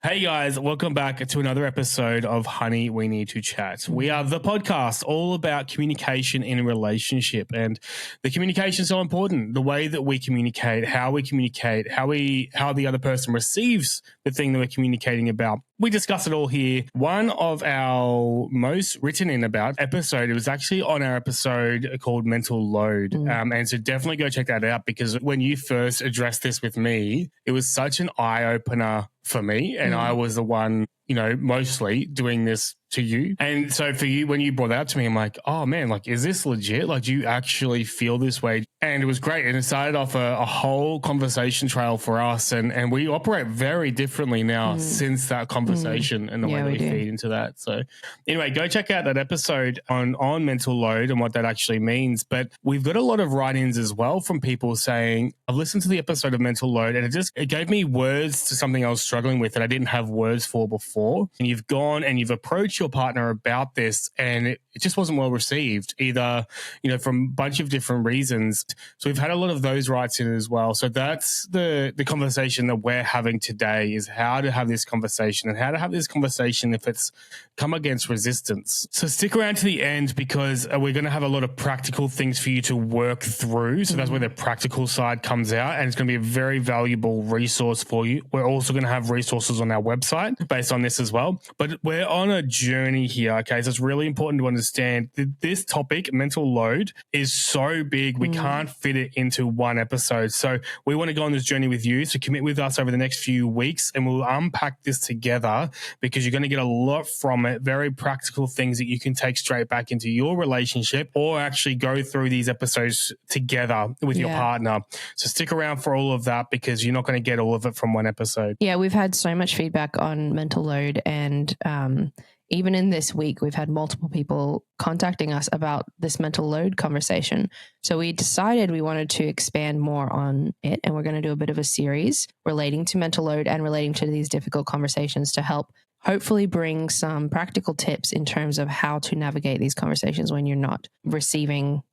Hey guys, welcome back to another episode of Honey, We Need to Chat. We are the podcast all about communication in a relationship, and the communication is so important. The way that we communicate, how the other person receives the thing that we're communicating about. We discuss it all here. One of our most written in about episode, it was actually on our episode called Mental Load. And so definitely go check that out, because when you first addressed this with me, it was such an eye-opener for me. And I was the one, mostly doing this to you. And so for you, when you brought that up to me, I'm like, oh man, like, is this legit? Like, do you actually feel this way? And it was great. And it started off a whole conversation trail for us. And we operate very differently now since that conversation and the way that we feed into that. So anyway, go check out that episode on mental load and what that actually means. But we've got a lot of write-ins as well from people saying, I've listened to the episode of mental load and it gave me words to something I was struggling with that I didn't have words for before. And you've gone and you've approached your partner about this and it just wasn't well received, either, from a bunch of different reasons. So we've had a lot of those writes in as well. So that's the conversation that we're having today, is how to have this conversation and how to have this conversation if it's come against resistance. So stick around to the end, because we're going to have a lot of practical things for you to work through. So that's where the practical side comes out, and it's going to be a very valuable resource for you. We're also going to have resources on our website based on this as well. But we're on a journey here, okay? So it's really important to understand that this topic, mental load, is so big we can't fit it into one episode. So we want to go on this journey with you. So commit with us over the next few weeks and we'll unpack this together, because you're going to get a lot from it, very practical things that you can take straight back into your relationship, or actually go through these episodes together with your partner. So stick around for all of that, because you're not going to get all of it from one episode. Yeah, we've had so much feedback on mental load, and even in this week, we've had multiple people contacting us about this mental load conversation. So we decided we wanted to expand more on it, and we're going to do a bit of a series relating to mental load and relating to these difficult conversations to help hopefully bring some practical tips in terms of how to navigate these conversations when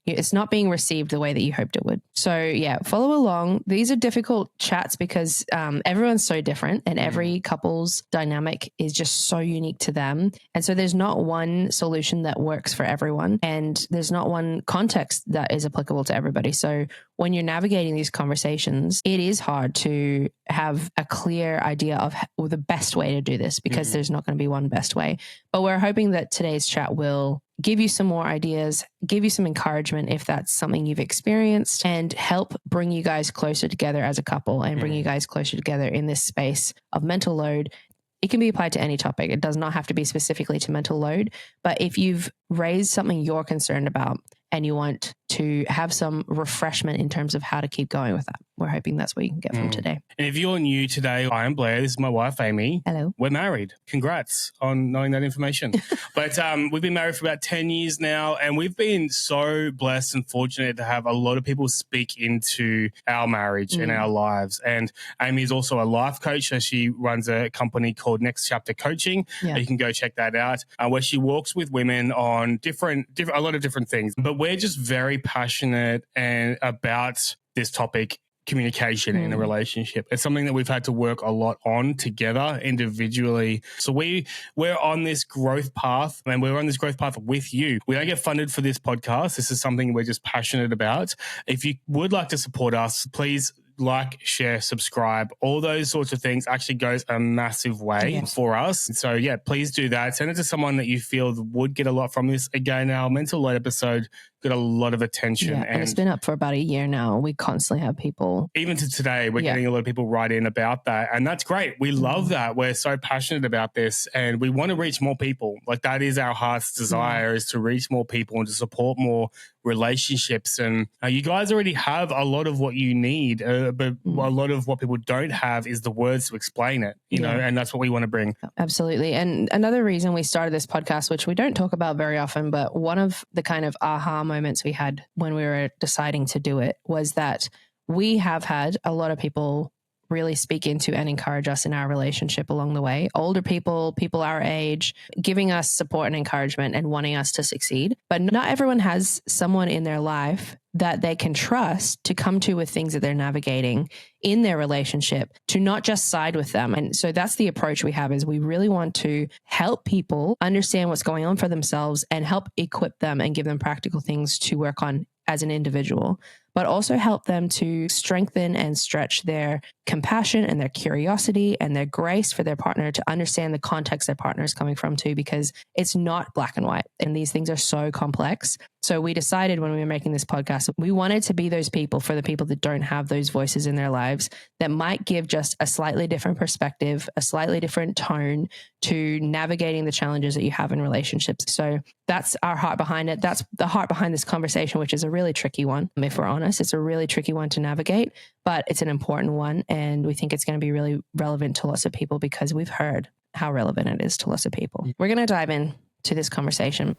it's not being received the way that you hoped it would. So yeah, follow along. These are difficult chats because everyone's so different and every couple's dynamic is just so unique to them. And so there's not one solution that works for everyone, and there's not one context that is applicable to everybody. So when you're navigating these conversations, it is hard to have a clear idea of the best way to do this, because there's not going to be one best way. But we're hoping that today's chat will give you some more ideas, give you some encouragement if that's something you've experienced, and help bring you guys closer together as a couple and bring you guys closer together in this space of mental load. It can be applied to any topic. It does not have to be specifically to mental load. But if you've raised something you're concerned about and you want to have some refreshment in terms of how to keep going with that, we're hoping that's what you can get from today. And if you're new today, I am Blair. This is my wife, Amy. Hello. We're married. Congrats on knowing that information. But we've been married for about 10 years now, and we've been so blessed and fortunate to have a lot of people speak into our marriage and our lives. And Amy is also a life coach, so she runs a company called Next Chapter Coaching. Yeah. You can go check that out, where she walks with women on a lot of different things. But we're just very passionate and about this topic, communication in a relationship. It's something that we've had to work a lot on together individually. So we're on this growth path, and we're on this growth path with you. We don't get funded for this podcast. This is something we're just passionate about. If you would like to support us, please like, share, subscribe, all those sorts of things actually goes a massive way for us. So yeah, please do that. Send it to someone that you feel would get a lot from this. Again, our mental load episode got a lot of attention. Yeah, and it's been up for about a year now. We constantly have people. Even to today, we're getting a lot of people write in about that. And that's great. We love that. We're so passionate about this and we want to reach more people. Like, that is our heart's desire, is to reach more people and to support more relationships. And you guys already have a lot of what you need, but a lot of what people don't have is the words to explain it, you know, and that's what we want to bring. Absolutely. And another reason we started this podcast, which we don't talk about very often, but one of the kind of aha moments we had when we were deciding to do it was that we have had a lot of people really speak into and encourage us in our relationship along the way. Older people, people our age, giving us support and encouragement and wanting us to succeed. But not everyone has someone in their life that they can trust to come to with things that they're navigating in their relationship, to not just side with them. And so that's the approach we have, is we really want to help people understand what's going on for themselves and help equip them and give them practical things to work on as an individual, but also help them to strengthen and stretch their compassion and their curiosity and their grace for their partner, to understand the context their partner is coming from too, because it's not black and white. And these things are so complex. So we decided when we were making this podcast, we wanted to be those people for the people that don't have those voices in their lives, that might give just a slightly different perspective, a slightly different tone to navigating the challenges that you have in relationships. So that's our heart behind it. That's the heart behind this conversation, which is a really tricky one. If we're honest, it's a really tricky one to navigate, but it's an important one. And we think it's going to be really relevant to lots of people because we've heard how relevant it is to lots of people. We're going to dive in to this conversation.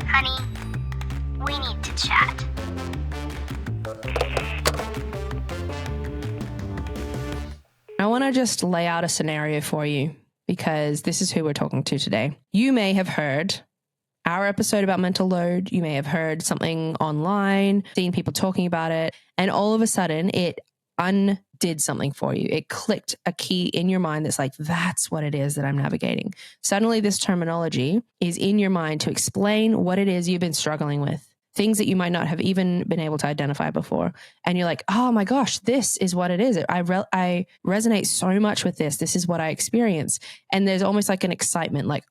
Honey, we need to chat. I want to just lay out a scenario for you, because this is who we're talking to today. You may have heard our episode about mental load. You may have heard something online, seen people talking about it, and all of a sudden it undid something for you. It clicked a key in your mind that's like, that's what it is that I'm navigating. Suddenly this terminology is in your mind to explain what it is you've been struggling with, things that you might not have even been able to identify before. And you're like, oh my gosh, this is what it is. I resonate so much with this. This is what I experience. And there's almost like an excitement, like,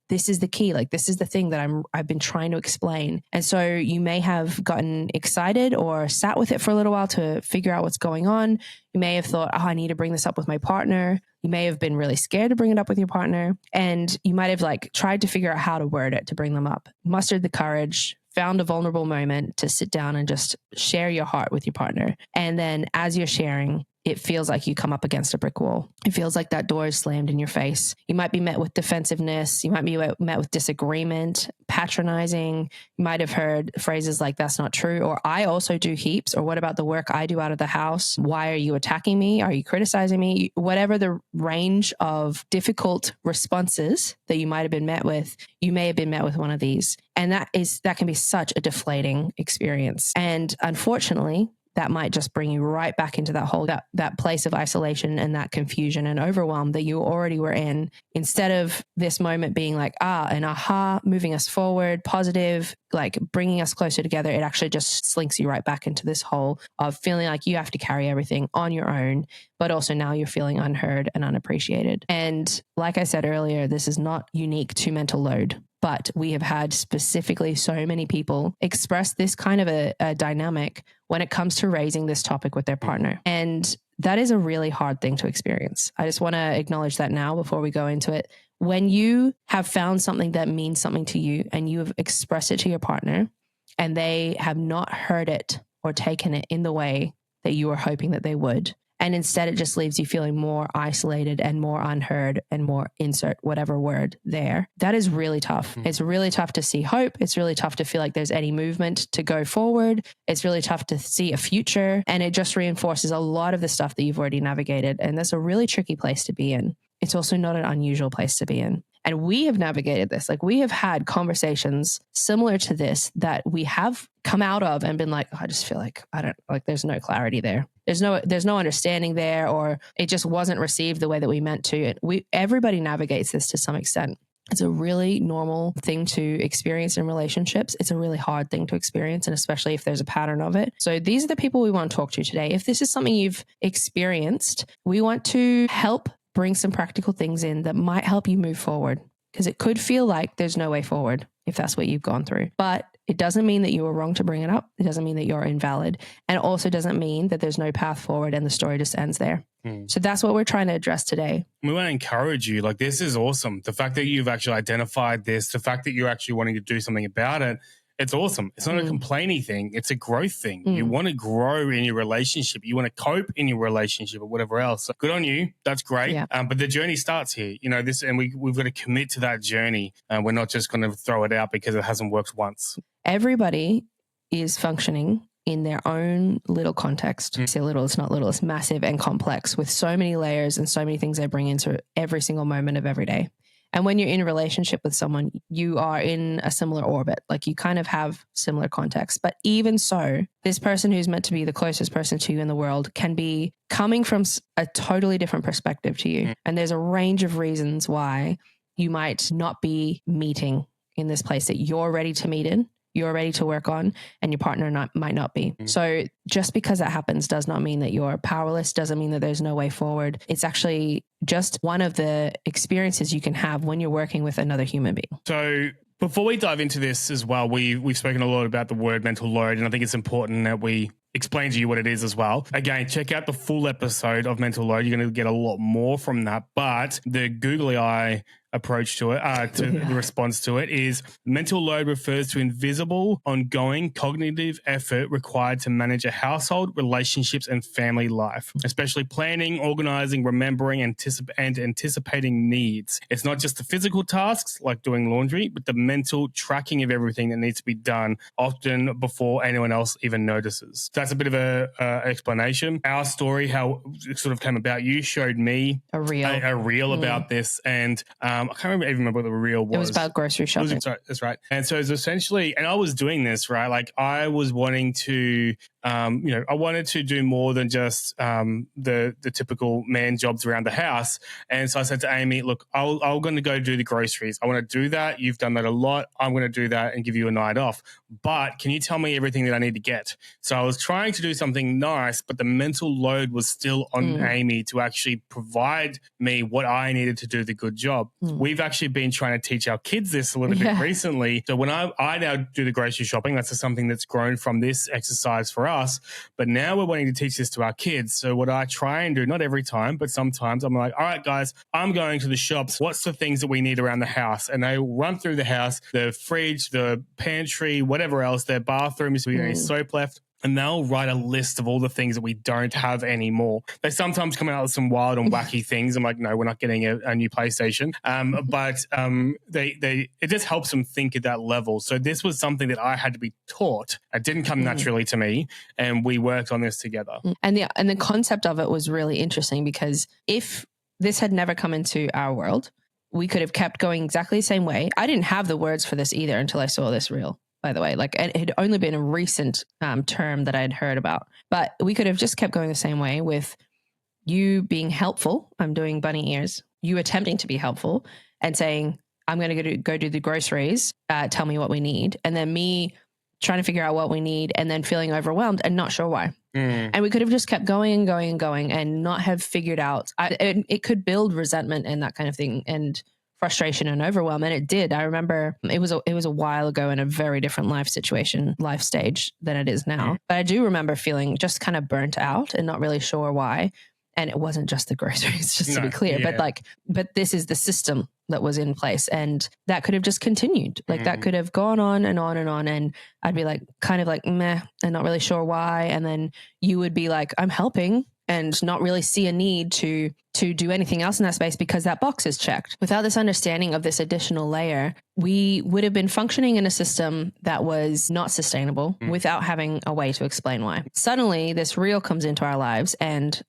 this is the key. Like, this is the thing that I've been trying to explain. And so you may have gotten excited or sat with it for a little while to figure out what's going on. You may have thought, I need to bring this up with my partner. You may have been really scared to bring it up with your partner. And you might have tried to figure out how to word it to bring them up, mustered the courage, found a vulnerable moment to sit down and just share your heart with your partner. And then as you're sharing, it feels like you come up against a brick wall. It feels like that door is slammed in your face. You might be met with defensiveness. You might be met with disagreement, patronizing. You might have heard phrases like, that's not true, or I also do heaps, or what about the work I do out of the house? Why are you attacking me? Are you criticizing me? Whatever the range of difficult responses that you might have been met with, you may have been met with one of these. And that can be such a deflating experience. And unfortunately, that might just bring you right back into that hole, that place of isolation and that confusion and overwhelm that you already were in. Instead of this moment being like, an aha, moving us forward, positive, like bringing us closer together, it actually just slinks you right back into this hole of feeling like you have to carry everything on your own, but also now you're feeling unheard and unappreciated. And like I said earlier, this is not unique to mental load. But we have had specifically so many people express this kind of a dynamic when it comes to raising this topic with their partner. And that is a really hard thing to experience. I just want to acknowledge that now before we go into it. When you have found something that means something to you and you have expressed it to your partner and they have not heard it or taken it in the way that you were hoping that they would, and instead it just leaves you feeling more isolated and more unheard and more insert whatever word there. That is really tough. It's really tough to see hope. It's really tough to feel like there's any movement to go forward. It's really tough to see a future. And it just reinforces a lot of the stuff that you've already navigated. And that's a really tricky place to be in. It's also not an unusual place to be in. And we have navigated this. Like, we have had conversations similar to this that we have come out of and been like, I just feel like there's no clarity there. There's no understanding there, or it just wasn't received the way that we meant to. Everybody navigates this to some extent. It's a really normal thing to experience in relationships. It's a really hard thing to experience, and especially if there's a pattern of it. So these are the people we want to talk to today. If this is something you've experienced, we want to help bring some practical things in that might help you move forward, because it could feel like there's no way forward if that's what you've gone through. But it doesn't mean that you were wrong to bring it up. It doesn't mean that you're invalid. And it also doesn't mean that there's no path forward and the story just ends there. So that's what we're trying to address today. We want to encourage you. Like, this is awesome. The fact that you've actually identified this, the fact that you're actually wanting to do something about it, it's awesome. It's not a complaining thing. It's a growth thing. You want to grow in your relationship. You want to cope in your relationship or whatever else. So good on you. That's great. Yeah. But the journey starts here. And we've got to commit to that journey. We're not just going to throw it out because it hasn't worked once. Everybody is functioning in their own little context. I say little, it's not little, it's massive and complex with so many layers and so many things they bring into every single moment of every day. And when you're in a relationship with someone, you are in a similar orbit. Like you kind of have similar context. But even so, this person who's meant to be the closest person to you in the world can be coming from a totally different perspective to you. And there's a range of reasons why you might not be meeting in this place that you're ready to meet in, you're ready to work on, and your partner might not be. So just because that happens does not mean that you're powerless, doesn't mean that there's no way forward. It's actually just one of the experiences you can have when you're working with another human being. So before we dive into this as well, we've spoken a lot about the word mental load, and I think it's important that we explain to you what it is as well. Again, check out the full episode of mental load. You're going to get a lot more from that. But the googly eye approach to it, the response to it is mental load refers to invisible, ongoing cognitive effort required to manage a household, relationships, and family life, especially planning, organizing, remembering, and anticipating needs. It's not just the physical tasks like doing laundry, but the mental tracking of everything that needs to be done, often before anyone else even notices. That's a bit of a explanation. Our story, how it sort of came about, you showed me a reel about this, and I can't even remember what the reel was. It was about grocery shopping. That's right. And so it's essentially, and I was doing this, right? Like I was wanting to, I wanted to do more than just the typical man jobs around the house. And so I said to Amy, look, I'm going to go do the groceries. I want to do that. You've done that a lot. I'm going to do that and give you a night off. But can you tell me everything that I need to get? So I was trying to do something nice, but the mental load was still on Amy to actually provide me what I needed to do the good job. We've actually been trying to teach our kids this a little bit recently. So when I now do the grocery shopping, that's just something that's grown from this exercise for us. But now we're wanting to teach this to our kids. So what I try and do, not every time, but sometimes I'm like, all right, guys, I'm going to the shops. What's the things that we need around the house? And they run through the house, the fridge, the pantry, whatever else, their bathroom, is any soap left. And they'll write a list of all the things that we don't have anymore. They sometimes come out with some wild and wacky things. I'm like, no, we're not getting a new PlayStation. But it just helps them think at that level. So this was something that I had to be taught. It didn't come naturally to me, and we worked on this together. And the concept of it was really interesting, because if this had never come into our world, we could have kept going exactly the same way. I didn't have the words for this either until I saw this reel, by the way. Like, it had only been a recent term that I'd heard about. But we could have just kept going the same way, with you being helpful. I'm doing bunny ears. You attempting to be helpful and saying, I'm going to go do the groceries. Tell me what we need. And then me trying to figure out what we need and then feeling overwhelmed and not sure why. And we could have just kept going and going and going and not have figured out. It could build resentment and that kind of thing, and frustration and overwhelm. And it did. I remember it was a while ago in a very different life stage than it is now. But I do remember feeling just kind of burnt out and not really sure why. And it wasn't just the groceries, just to be clear. But this is the system that was in place, and that could have just continued. Like that could have gone on and on and on. And I'd be like, kind of like, meh, and not really sure why. And then you would be like, I'm helping, and not really see a need to do anything else in that space because that box is checked. Without this understanding of this additional layer, we would have been functioning in a system that was not sustainable without having a way to explain why. Suddenly, this reel comes into our lives, and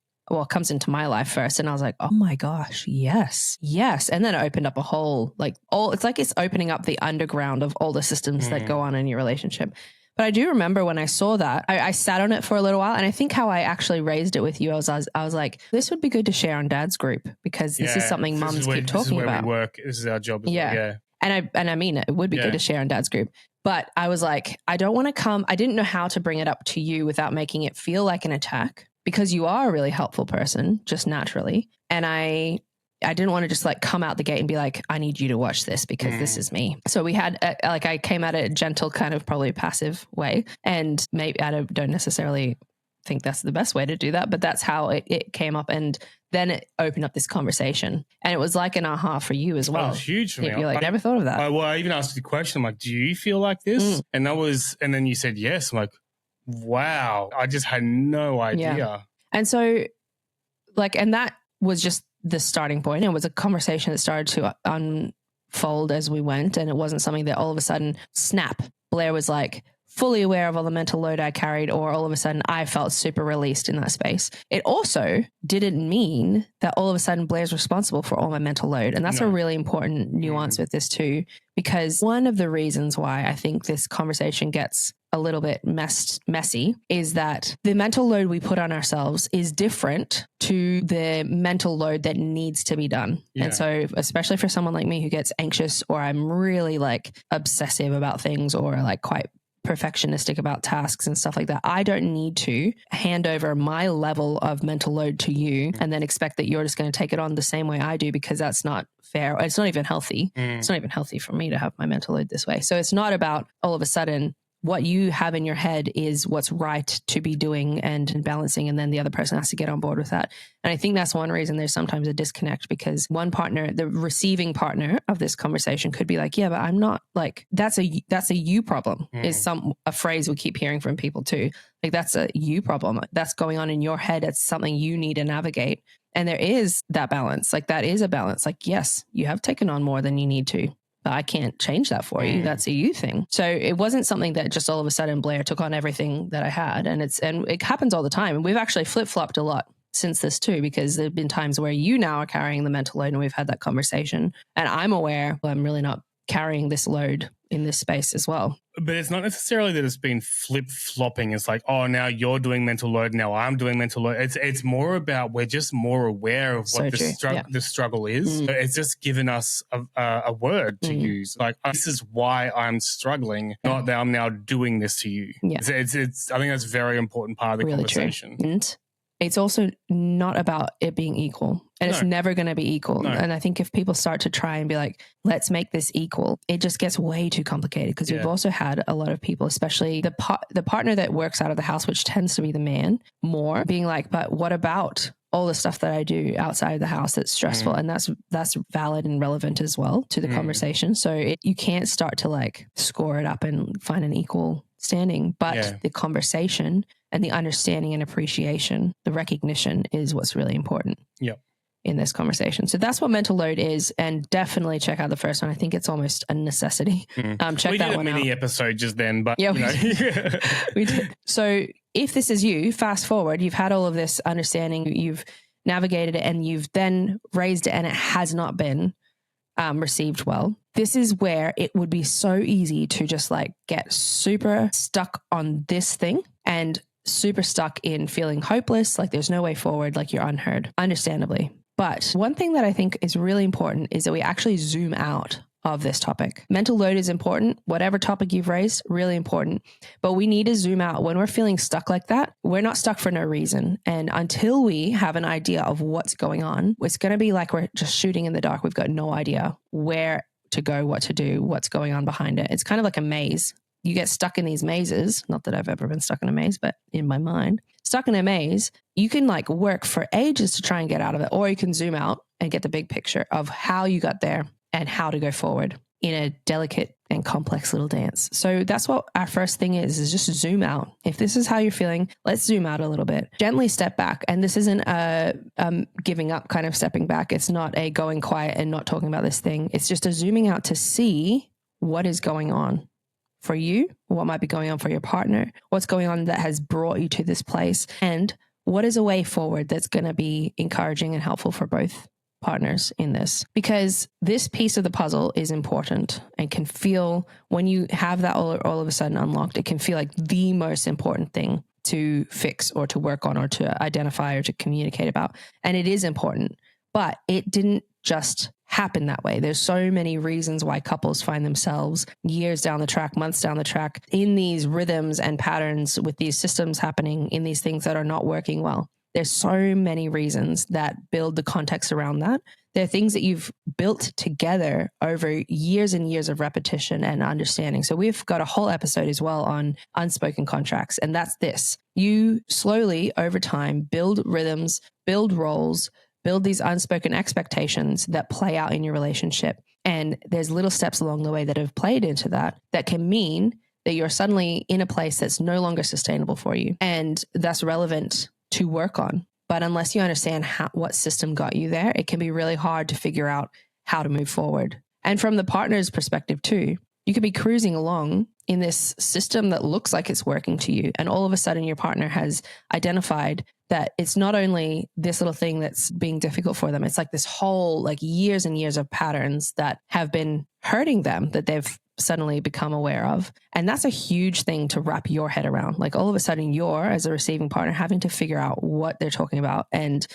comes into my life first. And I was like, oh my gosh, yes. And then it opened up a whole, it's like it's opening up the underground of all the systems that go on in your relationship. But I do remember when I saw that, I sat on it for a little while. And I think how I actually raised it with you, I was like, this would be good to share on Dad's group, because this is something mums keep talking about. This is where we work. This is our job. Yeah. And I mean, it would be good to share on Dad's group. But I was like, I don't want to come. I didn't know how to bring it up to you without making it feel like an attack, because you are a really helpful person just naturally. And I didn't want to just come out the gate and be like, I need you to watch this because this is me. So we had I came at it a gentle, kind of probably passive way. And maybe I don't necessarily think that's the best way to do that, but that's how it came up. And then it opened up this conversation, and it was like an aha for you as well. Oh, it was huge for me. You're like, I never thought of that. I even asked the question, I'm like, do you feel like this? And then you said yes. I'm like, wow, I just had no idea. Yeah. And so and that was just the starting point. It was a conversation that started to unfold as we went. And it wasn't something that all of a sudden, snap, Blair was like, fully aware of all the mental load I carried, or all of a sudden I felt super released in that space. It also didn't mean that all of a sudden Blair's responsible for all my mental load. And that's a really important nuance with this too, because one of the reasons why I think this conversation gets a little bit messy is that the mental load we put on ourselves is different to the mental load that needs to be done. Yeah. And so especially for someone like me who gets anxious, or I'm really like obsessive about things, or like quite perfectionistic about tasks and stuff like that, I don't need to hand over my level of mental load to you and then expect that you're just going to take it on the same way I do, because that's not fair. It's not even healthy. It's not even healthy for me to have my mental load this way. So it's not about all of a sudden what you have in your head is what's right to be doing and balancing, and then the other person has to get on board with that. And I think that's one reason there's sometimes a disconnect, because one partner, the receiving partner of this conversation, could be like, yeah, but I'm not, like, that's a you problem, is a phrase we keep hearing from people too. Like, that's a you problem. That's going on in your head. It's something you need to navigate. And there is that balance. Like, that is a balance. Like, yes, you have taken on more than you need to, but I can't change that for you. That's a you thing. So it wasn't something that just all of a sudden Blair took on everything that I had. And it happens all the time. And we've actually flip-flopped a lot since this too, because there've been times where you now are carrying the mental load, and we've had that conversation. And I'm aware, well, I'm really not carrying this load in this space as well. But it's not necessarily that it's been flip-flopping. It's like, oh, now you're doing mental load, now I'm doing mental load. It's more about, we're just more aware of what the struggle is. So it's just given us a word to use. Like, this is why I'm struggling, not that I'm now doing this to you. Yeah. It's I think that's a very important part of the conversation. True. And it's also not about it being equal. And it's never going to be equal. No. And I think if people start to try and be like, let's make this equal, it just gets way too complicated, because we've also had a lot of people, especially the partner that works out of the house, which tends to be the man more, being like, but what about all the stuff that I do outside of the house that's stressful? And that's valid and relevant as well to the conversation. So you can't start to like score it up and find an equal standing, but the conversation and the understanding and appreciation, the recognition, is what's really important in this conversation. So that's what mental load is. And definitely check out the first one. I think it's almost a necessity. Check that one out. We did a mini episode just then, but we did. So if this is you, fast forward, you've had all of this understanding, you've navigated it, and you've then raised it and it has not been received well. This is where it would be so easy to just like get super stuck on this thing and super stuck in feeling hopeless, like there's no way forward, like you're unheard, understandably. But one thing that I think is really important is that we actually zoom out of this topic. Mental load is important. Whatever topic you've raised, really important. But we need to zoom out. When we're feeling stuck like that, we're not stuck for no reason. And until we have an idea of what's going on, it's going to be like we're just shooting in the dark. We've got no idea where to go, what to do, what's going on behind it. It's kind of like a maze. You get stuck in these mazes. Not that I've ever been stuck in a maze, but in my mind, stuck in a maze, you can like work for ages to try and get out of it, or you can zoom out and get the big picture of how you got there and how to go forward in a delicate and complex little dance. So that's what our first thing is just zoom out. If this is how you're feeling, let's zoom out a little bit. Gently step back. And this isn't a giving up kind of stepping back. It's not a going quiet and not talking about this thing. It's just a zooming out to see what is going on for you, what might be going on for your partner, what's going on that has brought you to this place, and what is a way forward that's going to be encouraging and helpful for both partners in this. Because this piece of the puzzle is important and can feel, when you have that all of a sudden unlocked, it can feel like the most important thing to fix or to work on or to identify or to communicate about. And it is important, but it didn't just happen that way. There's so many reasons why couples find themselves years down the track, months down the track, in these rhythms and patterns with these systems happening, in these things that are not working well. There's so many reasons that build the context around that. There are things that you've built together over years and years of repetition and understanding. So we've got a whole episode as well on unspoken contracts. And that's this. You slowly over time build rhythms, build roles, build these unspoken expectations that play out in your relationship. And there's little steps along the way that have played into that can mean that you're suddenly in a place that's no longer sustainable for you. And that's relevant to work on. But unless you understand what system got you there, it can be really hard to figure out how to move forward. And from the partner's perspective too, you could be cruising along in this system that looks like it's working to you. And all of a sudden your partner has identified that it's not only this little thing that's being difficult for them. It's like this whole like years and years of patterns that have been hurting them that they've suddenly become aware of. And that's a huge thing to wrap your head around. Like all of a sudden you're, as a receiving partner, having to figure out what they're talking about and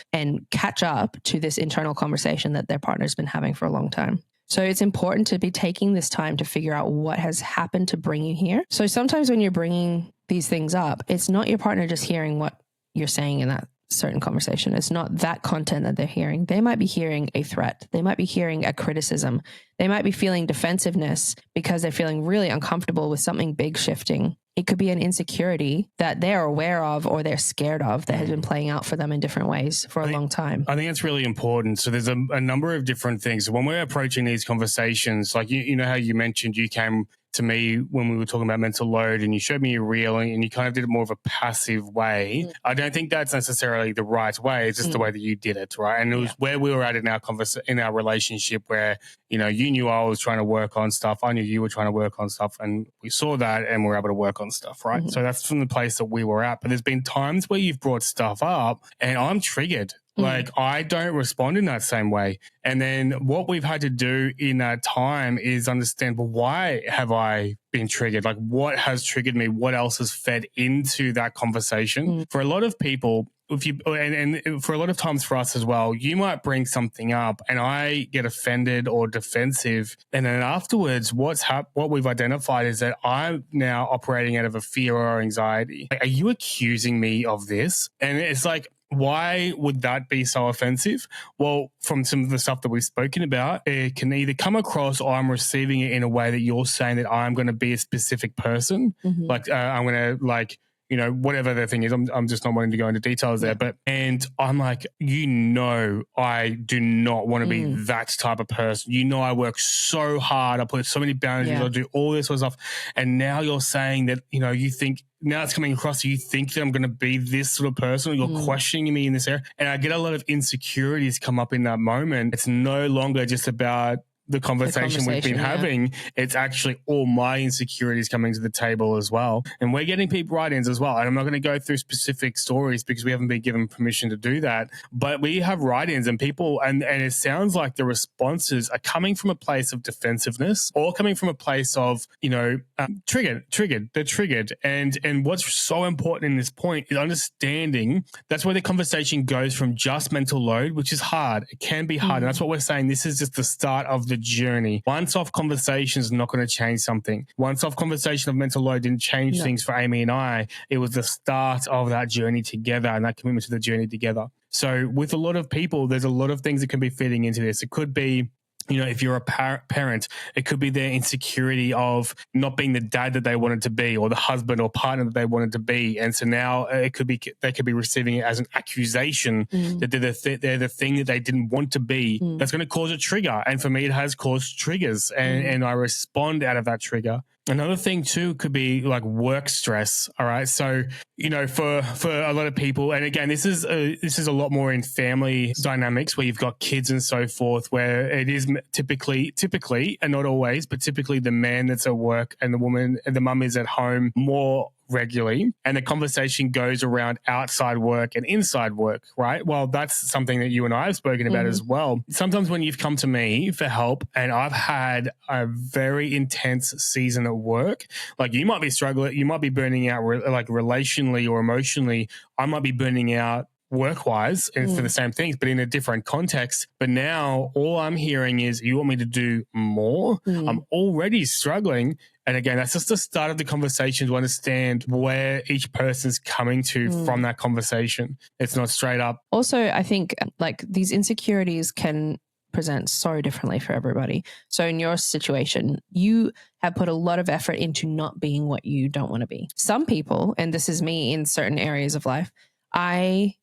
catch up to this internal conversation that their partner's been having for a long time. So it's important to be taking this time to figure out what has happened to bring you here. So sometimes when you're bringing these things up, it's not your partner just hearing what you're saying in that certain conversation. It's not that content that they're hearing. They might be hearing a threat. They might be hearing a criticism. They might be feeling defensiveness because they're feeling really uncomfortable with something big shifting. It could be an insecurity that they're aware of or they're scared of that has been playing out for them in different ways for a long time. I think it's really important. So there's a number of different things. When we're approaching these conversations, like you know how you mentioned you came to me when we were talking about mental load and you showed me a reel and you kind of did it more of a passive way. I don't think that's necessarily the right way. It's just the way that you did it, right? And it was where we were at in our relationship where, you know, you knew I was trying to work on stuff. I knew you were trying to work on stuff and we saw that and we were able to work on stuff, right? So that's from the place that we were at. But there's been times where you've brought stuff up and I'm triggered. Like I don't respond in that same way. And then what we've had to do in that time is understand, well, why have I been triggered? Like what has triggered me? What else has fed into that conversation? For a lot of people, if you and for a lot of times for us as well, you might bring something up and I get offended or defensive. And then afterwards, what we've identified is that I'm now operating out of a fear or anxiety. Like, are you accusing me of this? And it's like, why would that be so offensive? Well, from some of the stuff that we've spoken about, it can either come across or I'm receiving it in a way that you're saying that I'm going to be a specific person. Like I'm going to like, you know, whatever the thing is, I'm just not wanting to go into details there. And I'm like, you know, I do not want to be that type of person. You know, I work so hard. I put so many boundaries. I do all this sort of stuff. And now you're saying that, you know, you think now it's coming across, you think that I'm going to be this sort of person, or you're questioning me in this area. And I get a lot of insecurities come up in that moment. It's no longer just about the conversation we've been having. It's actually all my insecurities coming to the table as well. And we're getting people write-ins as well. And I'm not going to go through specific stories because we haven't been given permission to do that. But we have write-ins and people, and it sounds like the responses are coming from a place of defensiveness or coming from a place of, you know, triggered. They're triggered. And what's so important in this point is understanding that's where the conversation goes from just mental load, which is hard. It can be hard. And that's what we're saying. This is just the start of the journey. One soft conversation is not going to change something. One soft conversation of mental load didn't change things for Amy and I. It was the start of that journey together and that commitment to the journey together. So with a lot of people, there's a lot of things that can be feeding into this. It could be, you know, if you're a parent, it could be their insecurity of not being the dad that they wanted to be or the husband or partner that they wanted to be. And so now it could be, they could be receiving it as an accusation that they're the thing that they didn't want to be. That's going to cause a trigger. And for me, it has caused triggers and I respond out of that trigger. Another thing too could be like work stress. All right. So, you know, for a lot of people, and again, this is a lot more in family dynamics where you've got kids and so forth, where it is typically, and not always, but typically the man that's at work and the woman and the mum is at home more regularly, and the conversation goes around outside work and inside work, right? Well, that's something that you and I have spoken about as well. Sometimes when you've come to me for help and I've had a very intense season at work, like you might be struggling, you might be burning out like relationally or emotionally. I might be burning out work-wise and for the same things, but in a different context. But now all I'm hearing is you want me to do more. I'm already struggling. And again, that's just the start of the conversation to understand where each person's coming to from that conversation. It's not straight up. Also, I think like these insecurities can present so differently for everybody. So in your situation, you have put a lot of effort into not being what you don't want to be. Some people, and this is me in certain areas of life, I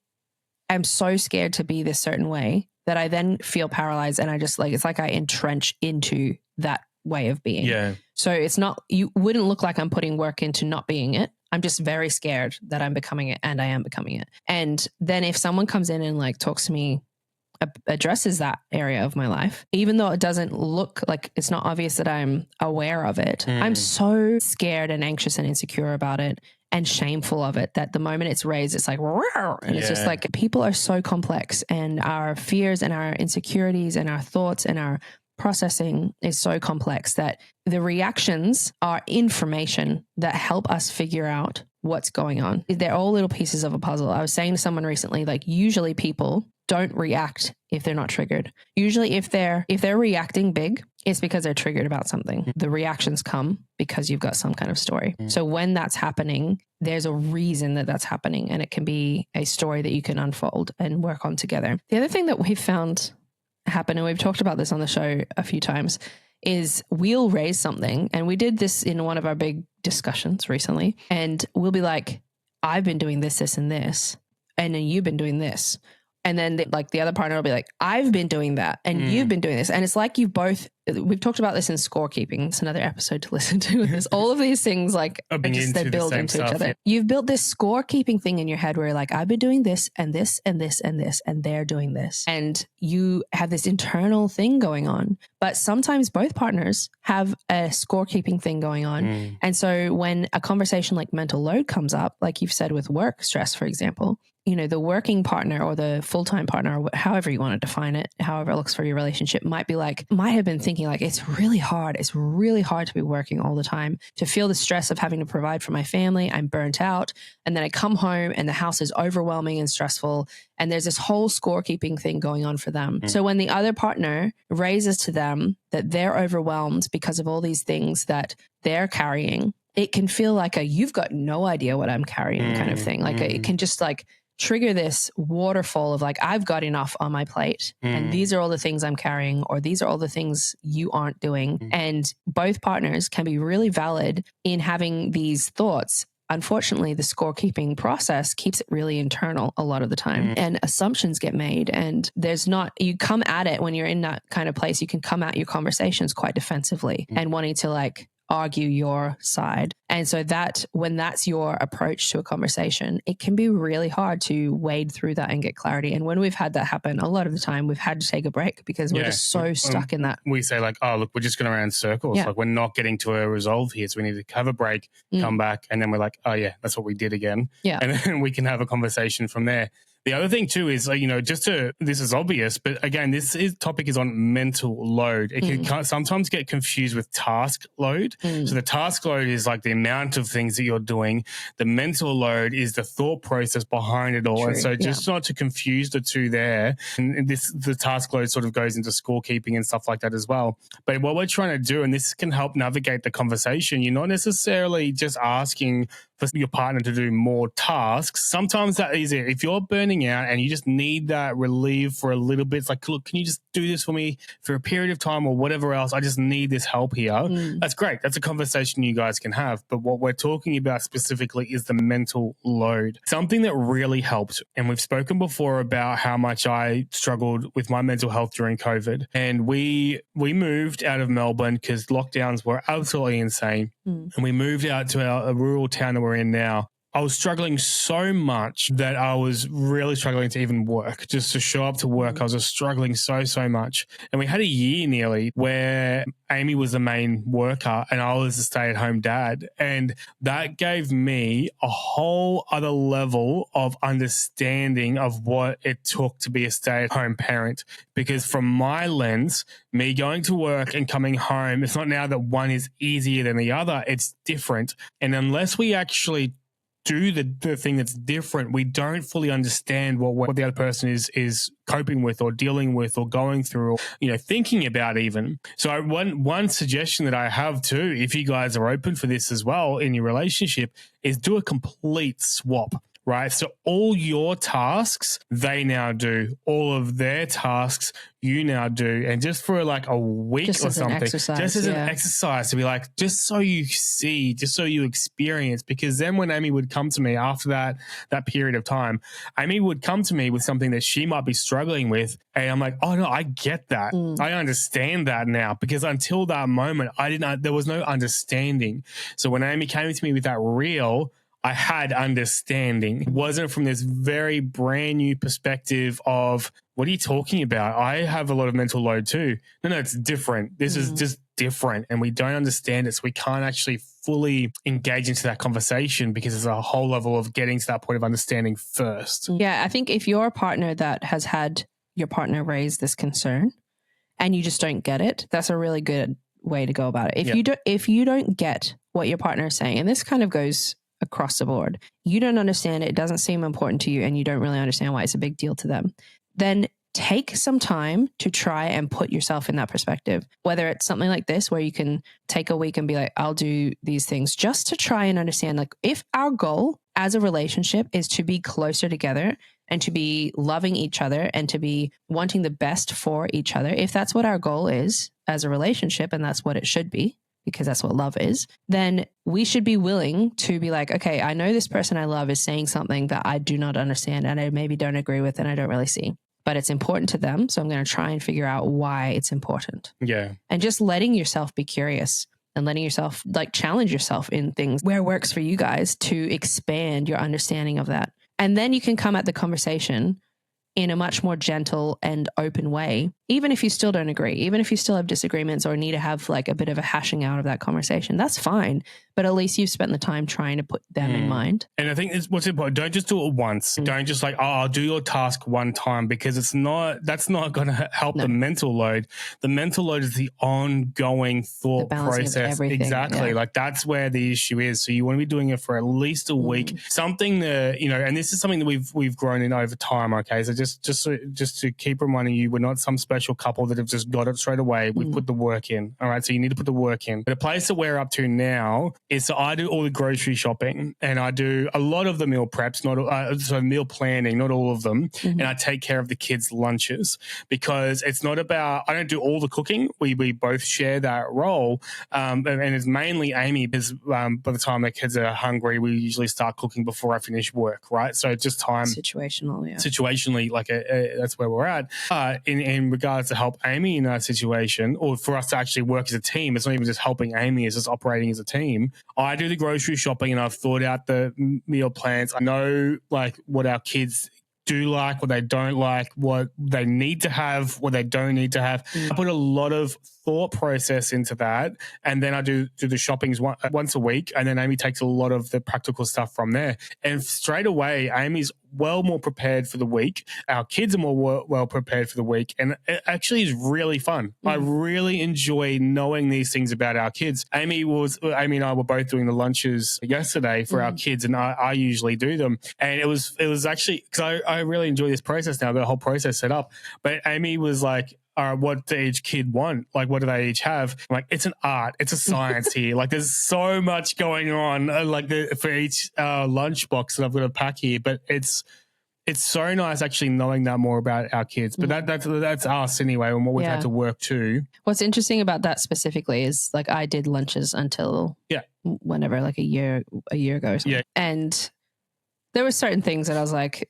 am so scared to be this certain way that I then feel paralyzed and I just like, it's like I entrench into that way of being. Yeah. So it's not, you wouldn't look like I'm putting work into not being it. I'm just very scared that I'm becoming it and I am becoming it. And then if someone comes in and like talks to me addresses that area of my life, even though it doesn't look like, it's not obvious that I'm aware of it. I'm so scared and anxious and insecure about it and shameful of it that the moment it's raised, it's like, rawr, and it's just like, people are so complex, and our fears and our insecurities and our thoughts and our processing is so complex that the reactions are information that help us figure out what's going on. They're all little pieces of a puzzle. I was saying to someone recently, like, usually people don't react if they're not triggered. Usually if they're reacting big, it's because they're triggered about something. The reactions come because you've got some kind of story. So when that's happening, there's a reason that that's happening, and it can be a story that you can unfold and work on together. The other thing that we've found happen, and we've talked about this on the show a few times, is we'll raise something, and we did this in one of our big discussions recently, and we'll be like, I've been doing this, this, and this, and then you've been doing this. And then the other partner will be like, I've been doing that and you've been doing this. And it's like we've talked about this in scorekeeping. It's another episode to listen to. This, all of these things they build into each other. You've built this scorekeeping thing in your head where you're like, I've been doing this and this and this and this, and they're doing this. And you have this internal thing going on. But sometimes both partners have a scorekeeping thing going on. And so when a conversation like mental load comes up, like you've said with work stress, for example, the working partner or the full-time partner, or however you want to define it, however it looks for your relationship, might have been thinking like, it's really hard to be working all the time, to feel the stress of having to provide for my family. I'm burnt out. And then I come home and the house is overwhelming and stressful. And there's this whole scorekeeping thing going on for them. So when the other partner raises to them that they're overwhelmed because of all these things that they're carrying, it can feel like you've got no idea what I'm carrying kind of thing. Like it can just trigger this waterfall of I've got enough on my plate and these are all the things I'm carrying, or these are all the things you aren't doing. And both partners can be really valid in having these thoughts. Unfortunately, the scorekeeping process keeps it really internal a lot of the time, and assumptions get made, and you come at it when you're in that kind of place, you can come at your conversations quite defensively and wanting to argue your side. And so when that's your approach to a conversation, it can be really hard to wade through that and get clarity. And when we've had that happen, a lot of the time we've had to take a break because we're just so stuck in that. We say oh, look, we're just going around circles. Yeah. We're not getting to a resolve here. So we need to have a break, come back. And then we're like, oh yeah, that's what we did again. Yeah. And then we can have a conversation from there. The other thing too is, this is obvious, but again, topic is on mental load. It can sometimes get confused with task load. So the task load is the amount of things that you're doing. The mental load is the thought process behind it all. True. And so just not to confuse the two there. And the task load sort of goes into scorekeeping and stuff like that as well. But what we're trying to do, and this can help navigate the conversation, you're not necessarily just asking for your partner to do more tasks. Sometimes that is it. If you're burning out and you just need that relief for a little bit, it's like, look, can you just do this for me for a period of time or whatever else? I just need this help here. That's great. That's a conversation you guys can have. But what we're talking about specifically is the mental load. Something that really helped. And we've spoken before about how much I struggled with my mental health during COVID. And we moved out of Melbourne because lockdowns were absolutely insane. And we moved out to a rural town that we're in now. I was struggling so much that I was really struggling to even work, just to show up to work. I was just struggling so much. And we had a year nearly where Amy was the main worker and I was the stay-at-home dad. And that gave me a whole other level of understanding of what it took to be a stay-at-home parent. Because from my lens, me going to work and coming home, it's not now that one is easier than the other. It's different. And unless we actually do the thing that's different, we don't fully understand what the other person is coping with or dealing with or going through or thinking about even. So one suggestion that I have too, if you guys are open for this as well in your relationship, is do a complete swap. Right. So all your tasks, they now do. All of their tasks, you now do. And just for a week or something, just as an exercise to be just so you see, just so you experience. Because then when Amy would come to me after that period of time, Amy would come to me with something that she might be struggling with. And I'm like, oh no, I get that. I understand that now. Because until that moment, there was no understanding. So when Amy came to me with that reel, I had understanding. It wasn't from this very brand new perspective of, what are you talking about? I have a lot of mental load too. No, it's different. This is just different, and we don't understand it. So we can't actually fully engage into that conversation because there's a whole level of getting to that point of understanding first. Yeah, I think if you're a partner that has had your partner raise this concern and you just don't get it, that's a really good way to go about it. If you don't get what your partner is saying, and this kind of goes across the board, you don't understand it, it doesn't seem important to you, and you don't really understand why it's a big deal to them, then take some time to try and put yourself in that perspective. Whether it's something like this, where you can take a week and be like, I'll do these things just to try and understand, like, if our goal as a relationship is to be closer together and to be loving each other and to be wanting the best for each other, if that's what our goal is as a relationship, and that's what it should be, because that's what love is, then we should be willing to be like, okay, I know this person I love is saying something that I do not understand and I maybe don't agree with and I don't really see, but it's important to them. So I'm going to try and figure out why it's important. Yeah. And just letting yourself be curious and letting yourself challenge yourself in things where it works for you guys to expand your understanding of that. And then you can come at the conversation in a much more gentle and open way, even if you still don't agree, even if you still have disagreements or need to have like a bit of a hashing out of that conversation, that's fine. But at least you've spent the time trying to put them in mind. And I think what's important, don't just do it once. Don't just like, I'll do your task one time, because that's not going to help the mental load. The mental load is the ongoing thought process. Exactly. Yeah. Like that's where the issue is. So you want to be doing it for at least a week, something that, and this is something that we've grown in over time. Okay. So just to keep reminding you, we're not some special couple that have just got it straight away. We put the work in. All right. So you need to put the work in. But the place that we're up to now is, so I do all the grocery shopping and I do a lot of the meal preps, so meal planning, not all of them. And I take care of the kids' lunches, because it's not about, I don't do all the cooking. We both share that role. And it's mainly Amy, because by the time the kids are hungry, we usually start cooking before I finish work. Right. So it's just time. Situationally, like that's where we're at. In regards to help Amy in that situation, or for us to actually work as a team, it's not even just helping Amy, it's just operating as a team. I do the grocery shopping and I've thought out the meal plans. I know like what our kids do like, what they don't like, what they need to have, what they don't need to have. I put a lot of thought process into that, and then I do the shoppings once a week, and then Amy takes a lot of the practical stuff from there. And straight away, Amy's well more prepared for the week. Our kids are more well prepared for the week, and it actually is really fun. I really enjoy knowing these things about our kids. Amy and I were both doing the lunches yesterday for our kids, and I usually do them. And it was actually, because I really enjoy this process now, the whole process set up. But Amy was like, all right, what do each kid want? Like, what do they each have? I'm like, it's an art, it's a science here. Like, there's so much going on, for each lunchbox that I've got to pack here. But it's so nice actually knowing that more about our kids. But that's us anyway, and what we've had to work to. What's interesting about that specifically is, like, I did lunches until whenever, like a year ago or something. Yeah. And there were certain things that I was like,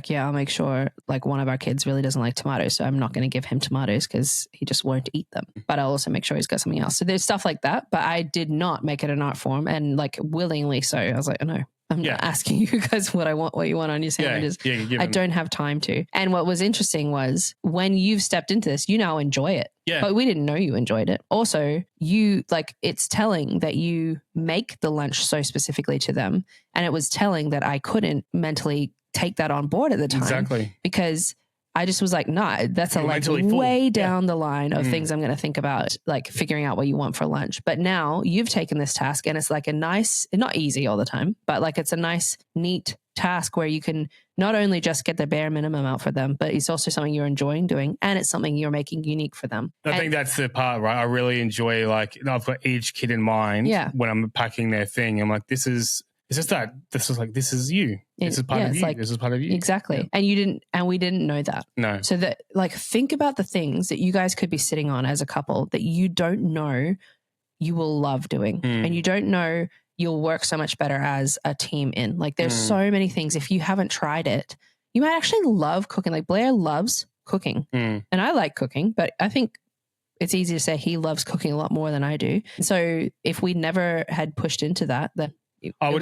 yeah, I'll make sure, like, one of our kids really doesn't like tomatoes, so I'm not going to give him tomatoes because he just won't eat them. But I'll also make sure he's got something else. So there's stuff like that, but I did not make it an art form, and like willingly so. I was like, oh no, I'm not asking you guys what you want on your sandwiches. I don't have time to. And what was interesting was, when you've stepped into this, you now enjoy it. Yeah. But we didn't know you enjoyed it. Also, it's telling that you make the lunch so specifically to them. And it was telling that I couldn't mentally take that on board at the time. Exactly. Because I just was like, nah, that's way down the line of things I'm going to think about, like figuring out what you want for lunch. But now you've taken this task, and it's like a nice, not easy all the time, but like it's a nice, neat task where you can not only just get the bare minimum out for them, but it's also something you're enjoying doing, and it's something you're making unique for them. I think that's the part, right? I really enjoy, like, I've got each kid in mind when I'm packing their thing. I'm like, this is you. This is part of you. Like, this is part of you. Exactly. Yeah. And we didn't know that. No. So that, like, think about the things that you guys could be sitting on as a couple that you don't know you will love doing. And you don't know you'll work so much better as a team in. Like, there's so many things. If you haven't tried it, you might actually love cooking. Like, Blair loves cooking. And I like cooking, but I think it's easy to say he loves cooking a lot more than I do. So if we never had pushed into that, then I would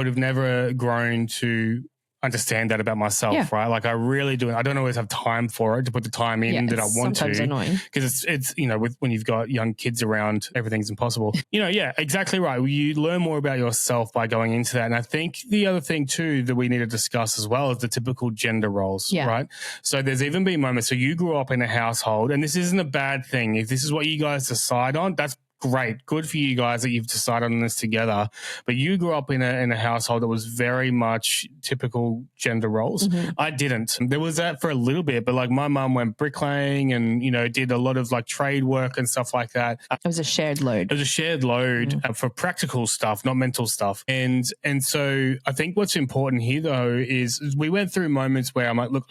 have never grown to understand that about myself, right? Like I really do. I don't always have time for it to put the time in that I want to. Sometimes annoying because it's when you've got young kids around, everything's impossible. Exactly right. You learn more about yourself by going into that. And I think the other thing too that we need to discuss as well is the typical gender roles, right? So there's even been moments. So you grew up in a household, and this isn't a bad thing. If this is what you guys decide on, that's great. Good for you guys that you've decided on this together. But you grew up in a household that was very much typical gender roles. I didn't. There was that for a little bit, but like my mum went bricklaying and, did a lot of like trade work and stuff like that. It was a shared load. It was a shared load for practical stuff, not mental stuff. And so I think what's important here though is we went through moments where I'm like, look,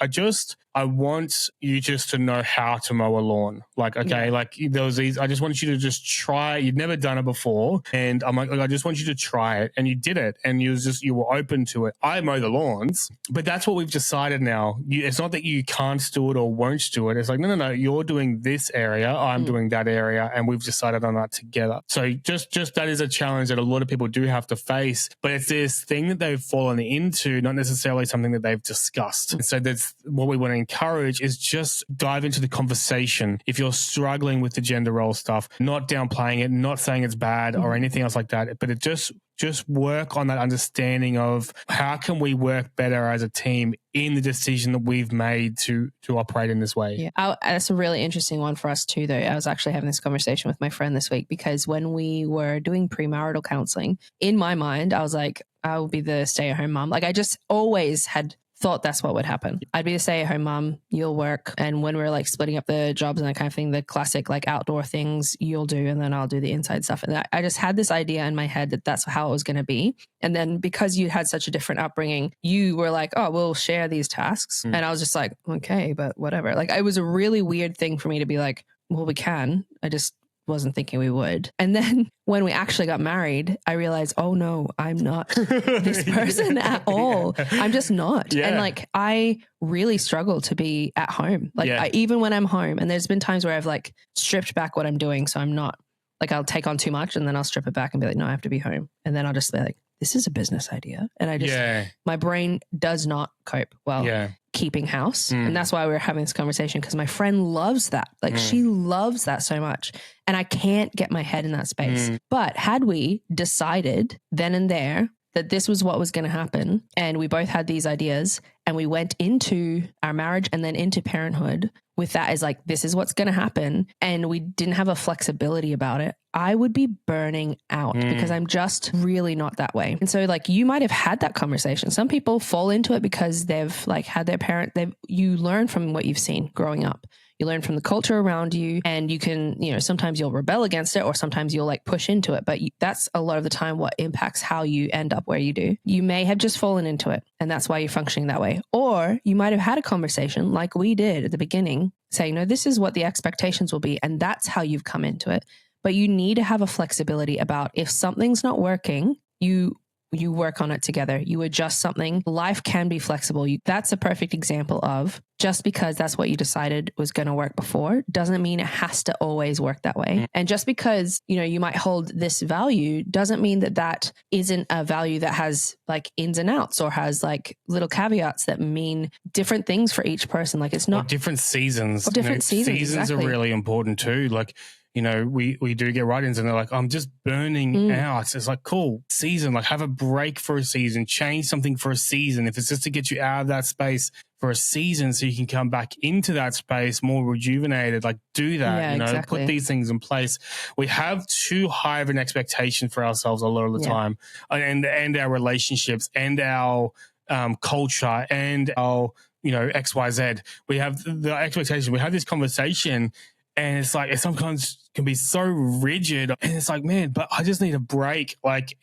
I want you just to know how to mow a lawn. Like, okay, like there was these, I just want you to just try. You'd never done it before. And I'm like, I just want you to try it. And you did it. And you were open to it. I mow the lawns, but that's what we've decided now. It's not that you can't do it or won't do it. It's like, no, you're doing this area. I'm doing that area. And we've decided on that together. So just that is a challenge that a lot of people do have to face, but it's this thing that they've fallen into, not necessarily something that they've discussed. And so that's what we want to encourage is just dive into the conversation. If you're struggling with the gender role stuff, not downplaying it, not saying it's bad or anything else like that, but it just work on that understanding of how can we work better as a team in the decision that we've made to operate in this way. Yeah, that's a really interesting one for us too, though. I was actually having this conversation with my friend this week because when we were doing premarital counseling, in my mind, I was like, I will be the stay-at-home mom. Like I just always had thought that's what would happen. I'd be the stay-at-home mom, you'll work. And when we're like splitting up the jobs and that kind of thing, the classic like outdoor things you'll do and then I'll do the inside stuff. And I just had this idea in my head that that's how it was going to be. And then because you had such a different upbringing, you were like, oh, we'll share these tasks. And I was just like, okay, but whatever. Like it was a really weird thing for me to be like, well, we can. I just wasn't thinking we would. And then when we actually got married, I realized, oh no, I'm not this person at all. I'm just not. And like, I really struggle to be at home. Like even when I'm home, and there's been times where I've like stripped back what I'm doing. So I'm not like, I'll take on too much and then I'll strip it back and be like, no, I have to be home. And then I'll just be like, this is a business idea. And I just, my brain does not cope well keeping house. And that's why we're having this conversation, because my friend loves that. Like she loves that so much. And I can't get my head in that space. But had we decided then and there that this was what was going to happen, and we both had these ideas and we went into our marriage and then into parenthood with that as like, this is what's going to happen, and we didn't have a flexibility about it, I would be burning out because I'm just really not that way. And so like you might have had that conversation. Some people fall into it because they've like had their parent, you learn from what you've seen growing up. You learn from the culture around you, and you can, sometimes you'll rebel against it or sometimes you'll like push into it. But that's a lot of the time what impacts how you end up where you do. You may have just fallen into it and that's why you're functioning that way. Or you might have had a conversation like we did at the beginning saying, no, this is what the expectations will be. And that's how you've come into it. But you need to have a flexibility about if something's not working, you work on it together. You adjust something. Life can be flexible. That's a perfect example of just because that's what you decided was going to work before doesn't mean it has to always work that way. And just because, you might hold this value doesn't mean that isn't a value that has like ins and outs or has like little caveats that mean different things for each person. Like it's not different seasons. Seasons exactly. Are really important too. like, we do get write-ins and they're like, I'm just burning out. It's like, cool, season, like have a break for a season, change something for a season. If it's just to get you out of that space for a season so you can come back into that space more rejuvenated, like do that, exactly. Put these things in place. We have too high of an expectation for ourselves a lot of the time, and our relationships and our culture and our, XYZ. We have the expectation, we have this conversation. And it's like, it sometimes can be so rigid. And it's like, man, but I just need a break. Like,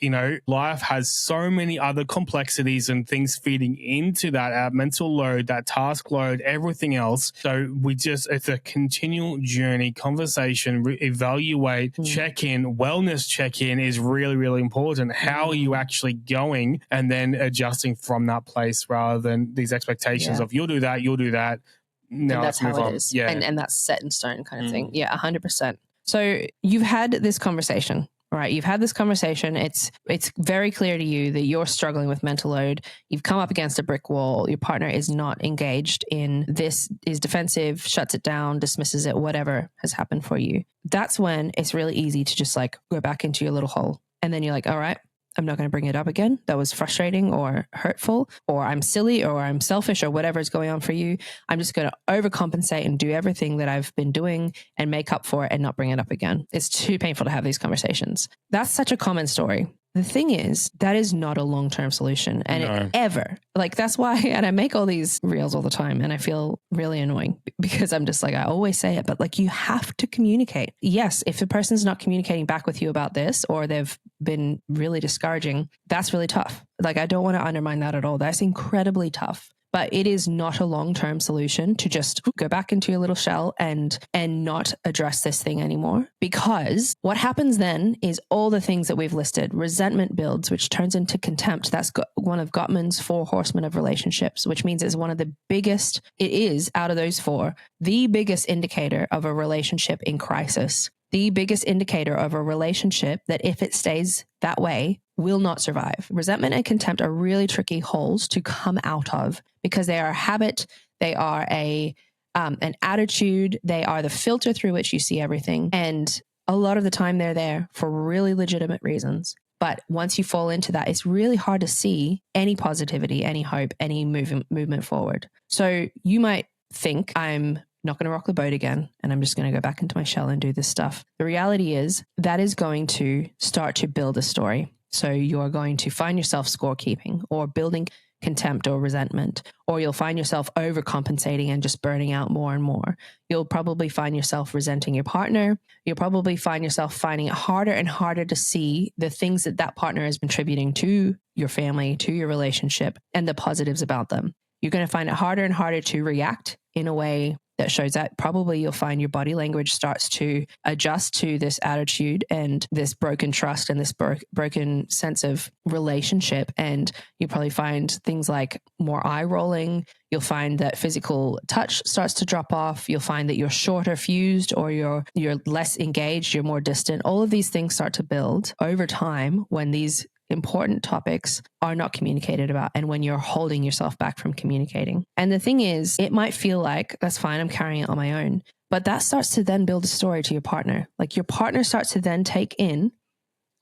life has so many other complexities and things feeding into that mental load, that task load, everything else. So it's a continual journey, conversation, evaluate, check in, wellness check in is really, really important. How are you actually going? And then adjusting from that place rather than these expectations of you'll do that. No, that's how it is. Yeah. And that's set in stone kind of thing. Yeah, 100%. So you've had this conversation All right, you've had this conversation. It's very clear to you that you're struggling with mental load. You've come up against a brick wall. Your partner is not engaged in this, is defensive, shuts it down, dismisses it, whatever has happened for you. That's when it's really easy to just like go back into your little hole. And then you're like, all right, I'm not going to bring it up again. That was frustrating or hurtful, or I'm silly, or I'm selfish, or whatever is going on for you. I'm just going to overcompensate and do everything that I've been doing and make up for it and not bring it up again. It's too painful to have these conversations. That's such a common story. The thing is, that is not a long-term solution. And it ever, like, that's why, and I make all these reels all the time and I feel really annoying because I'm just like, I always say it, but like, you have to communicate. Yes, if the person's not communicating back with you about this, or they've been really discouraging, that's really tough. Like, I don't want to undermine that at all. That's incredibly tough. But it is not a long-term solution to just go back into your little shell and not address this thing anymore. Because what happens then is all the things that we've listed. Resentment builds, which turns into contempt. That's one of Gottman's 4 horsemen of relationships, which means it's one of the biggest, it is out of those 4, the biggest indicator of a relationship in crisis. The biggest indicator of a relationship that, if it stays that way, will not survive. Resentment and contempt are really tricky holes to come out of because they are a habit, they are an attitude, they are the filter through which you see everything. And a lot of the time they're there for really legitimate reasons. But once you fall into that, it's really hard to see any positivity, any hope, any movement forward. So you might think, I'm not going to rock the boat again, and I'm just going to go back into my shell and do this stuff. The reality is that is going to start to build a story. So you're going to find yourself scorekeeping or building contempt or resentment, or you'll find yourself overcompensating and just burning out more and more. You'll probably find yourself resenting your partner. You'll probably find yourself finding it harder and harder to see the things that that partner is contributing to your family, to your relationship, and the positives about them. You're going to find it harder and harder to react in a way that shows that. Probably you'll find your body language starts to adjust to this attitude and this broken trust and this broken sense of relationship. And you probably find things like more eye rolling. You'll find that physical touch starts to drop off. You'll find that you're shorter fused, or you're less engaged, you're more distant. All of these things start to build over time when these important topics are not communicated about, and when you're holding yourself back from communicating. And the thing is, it might feel like, that's fine, I'm carrying it on my own, but that starts to then build a story to your partner. Like, your partner starts to then take in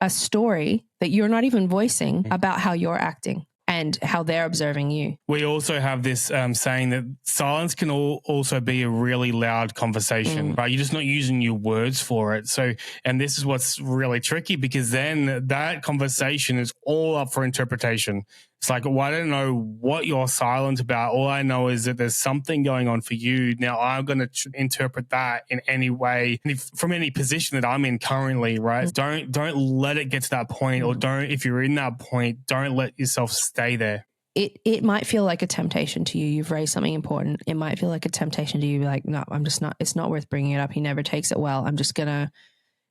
a story that you're not even voicing about how you're acting and how they're observing you. We also have this saying that silence can also be a really loud conversation, right? You're just not using your words for it. So, and this is what's really tricky, because then that conversation is all up for interpretation. It's like, well, I don't know what you're silent about. All I know is that there's something going on for you. Now I'm going to interpret that in any way, from any position that I'm in currently, right? Don't let it get to that point, or if you're in that point, don't let yourself stay there. It might feel like a temptation to you. You've raised something important. It might feel like a temptation to you. Like, no, I'm just not, it's not worth bringing it up. He never takes it well. I'm just going to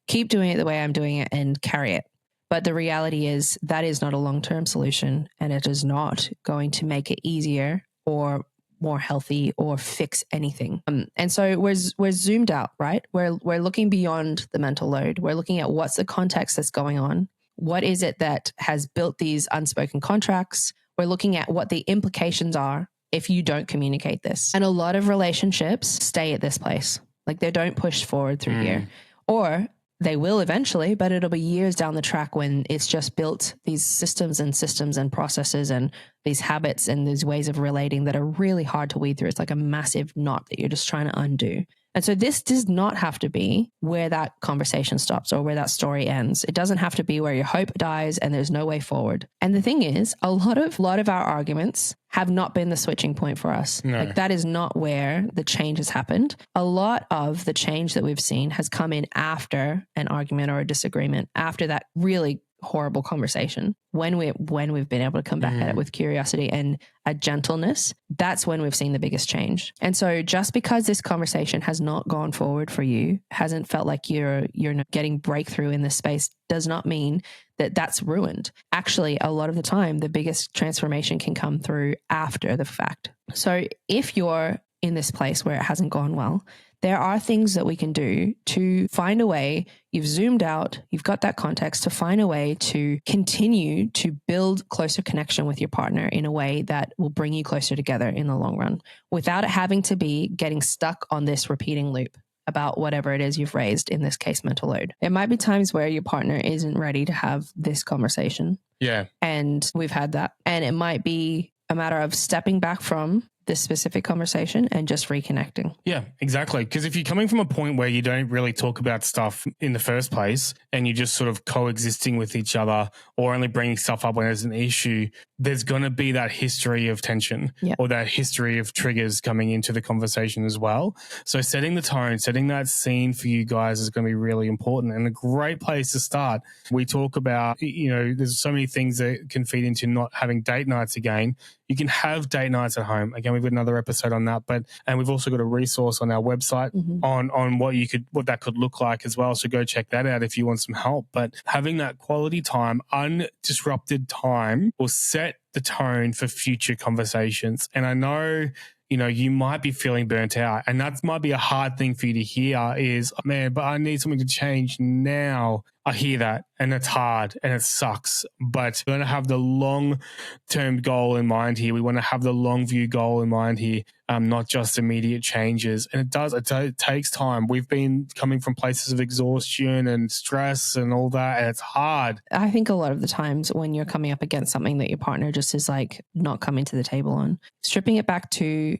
keep doing it the way I'm doing it and carry it. But the reality is that is not a long-term solution, and it is not going to make it easier or more healthy or fix anything. And so we're zoomed out, right? We're looking beyond the mental load. We're looking at what's the context that's going on. What is it that has built these unspoken contracts? We're looking at what the implications are if you don't communicate this. And a lot of relationships stay at this place. Like, they don't push forward through here. Or they will eventually, but it'll be years down the track when it's just built these systems and processes and these habits and these ways of relating that are really hard to weed through. It's like a massive knot that you're just trying to undo. And so this does not have to be where that conversation stops or where that story ends. It doesn't have to be where your hope dies and there's no way forward. And the thing is, a lot of our arguments have not been the switching point for us. No. Like, that is not where the change has happened. A lot of the change that we've seen has come in after an argument or a disagreement, after that really horrible conversation. When we've been able to come back at it with curiosity and a gentleness, that's when we've seen the biggest change. And so just because this conversation has not gone forward for you, hasn't felt like you're not getting breakthrough in this space, does not mean that that's ruined. Actually, a lot of the time, the biggest transformation can come through after the fact. So if you're in this place where it hasn't gone well, there are things that we can do to find a way. You've zoomed out, you've got that context to find a way to continue to build closer connection with your partner in a way that will bring you closer together in the long run without it having to be getting stuck on this repeating loop about whatever it is you've raised, in this case, mental load. There might be times where your partner isn't ready to have this conversation. Yeah. And we've had that. And it might be a matter of stepping back from this specific conversation and just reconnecting. Yeah, exactly. Because if you're coming from a point where you don't really talk about stuff in the first place and you're just sort of coexisting with each other or only bringing stuff up when there's an issue, there's going to be that history of tension or that history of triggers coming into the conversation as well. So setting the tone, setting that scene for you guys is going to be really important and a great place to start. We talk about, there's so many things that can feed into not having date nights again. You can have date nights at home. Again, we've got another episode on that, and we've also got a resource on our website on what that could look like as well. So go check that out if you want some help. But having that quality time, undisrupted time, will set the tone for future conversations. And I know, you might be feeling burnt out, and that might be a hard thing for you to hear is, man, but I need something to change now. I hear that, and it's hard and it sucks, but we want to have the long-term goal in mind here. We want to have the long view goal in mind here, not just immediate changes. And it takes time. We've been coming from places of exhaustion and stress and all that, and it's hard. I think a lot of the times when you're coming up against something that your partner just is like not coming to the table on, stripping it back to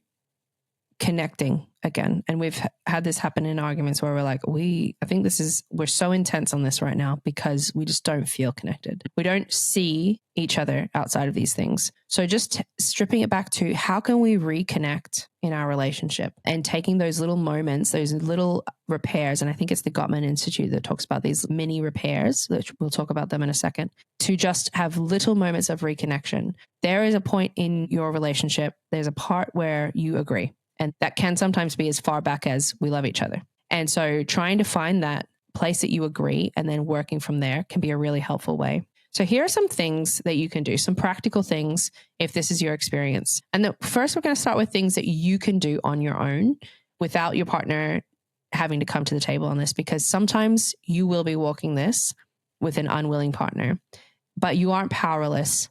connecting again. And we've had this happen in arguments where we're like, we're so intense on this right now because we just don't feel connected. We don't see each other outside of these things. So just stripping it back to how can we reconnect in our relationship and taking those little moments, those little repairs. And I think it's the Gottman Institute that talks about these mini repairs, which we'll talk about them in a second, to just have little moments of reconnection. There is a point in your relationship, there's a part where you agree. And that can sometimes be as far back as we love each other. And so trying to find that place that you agree and then working from there can be a really helpful way. So here are some things that you can do, some practical things if this is your experience. And first, we're going to start with things that you can do on your own without your partner having to come to the table on this, because sometimes you will be walking this with an unwilling partner, but you aren't powerless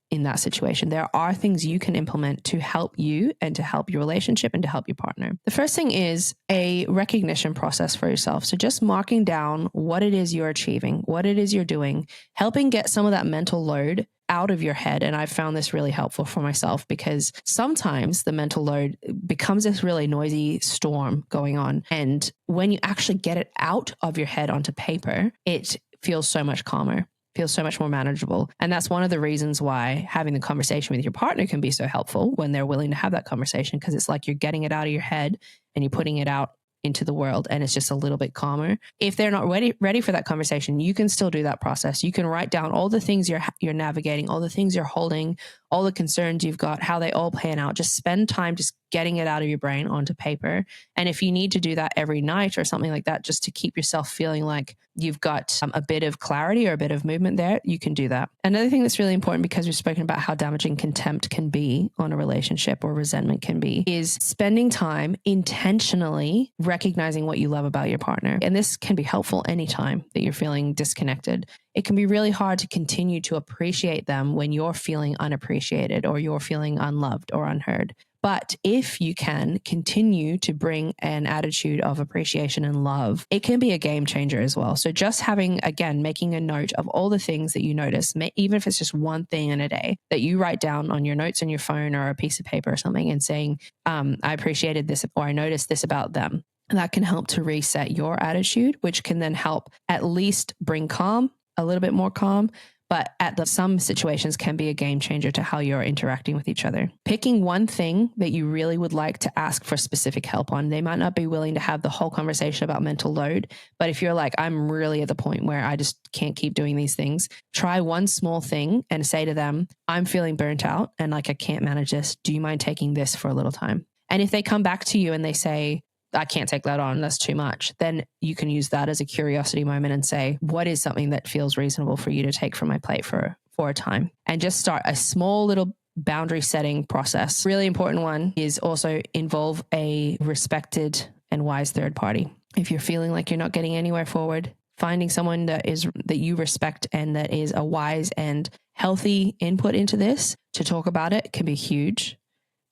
in that situation. There are things you can implement to help you and to help your relationship and to help your partner. The first thing is a recognition process for yourself. So just marking down what it is you're achieving, what it is you're doing, helping get some of that mental load out of your head. And I've found this really helpful for myself because sometimes the mental load becomes this really noisy storm going on. And when you actually get it out of your head onto paper, it feels so much calmer, feels so much more manageable. And that's one of the reasons why having the conversation with your partner can be so helpful when they're willing to have that conversation, because it's like you're getting it out of your head and you're putting it out into the world, and it's just a little bit calmer. If they're not ready for that conversation, you can still do that process. You can write down all the things you're navigating, all the things you're holding, all the concerns you've got, how they all pan out. Just spend time just getting it out of your brain onto paper. And if you need to do that every night or something like that, just to keep yourself feeling like you've got a bit of clarity or a bit of movement there, you can do that. Another thing that's really important, because we've spoken about how damaging contempt can be on a relationship or resentment can be, is spending time intentionally recognizing what you love about your partner. And this can be helpful anytime that you're feeling disconnected. It can be really hard to continue to appreciate them when you're feeling unappreciated or you're feeling unloved or unheard. But if you can continue to bring an attitude of appreciation and love, it can be a game changer as well. So just making a note of all the things that you notice, even if it's just one thing in a day that you write down on your notes on your phone or a piece of paper or something, and saying, I appreciated this, or I noticed this about them. That can help to reset your attitude, which can then help at least bring calm, a little bit more calm, but some situations can be a game changer to how you're interacting with each other. Picking one thing that you really would like to ask for specific help on. They might not be willing to have the whole conversation about mental load, but if you're like, I'm really at the point where I just can't keep doing these things, try one small thing and say to them, I'm feeling burnt out and I can't manage this. Do you mind taking this for a little time? And if they come back to you and they say, I can't take that on, that's too much, then you can use that as a curiosity moment and say, what is something that feels reasonable for you to take from my plate for a time? And just start a small little boundary setting process. Really important one is also involve a respected and wise third party. If you're feeling like you're not getting anywhere forward, finding someone that you respect and that is a wise and healthy input into this to talk about it can be huge.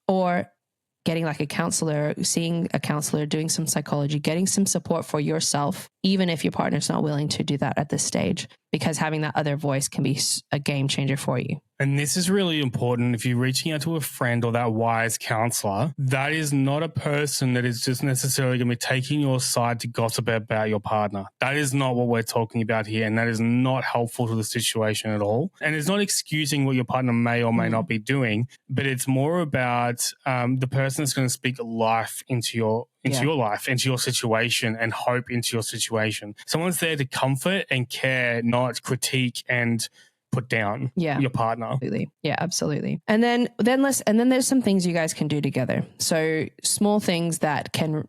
Or getting like a counselor, seeing a counselor, doing some psychology, getting some support for yourself, even if your partner's not willing to do that at this stage, because having that other voice can be a game changer for you. And this is really important. If you're reaching out to a friend or that wise counselor, that is not a person that is just necessarily going to be taking your side to gossip about your partner. That is not what we're talking about here. And that is not helpful to the situation at all. And it's not excusing what your partner may or may not be doing, but it's more about the person that's going to speak life into your life, into your situation, and hope into your situation. Someone's there to comfort and care, not critique and put down your partner. Absolutely. Yeah, absolutely. And then there's some things you guys can do together. So small things that can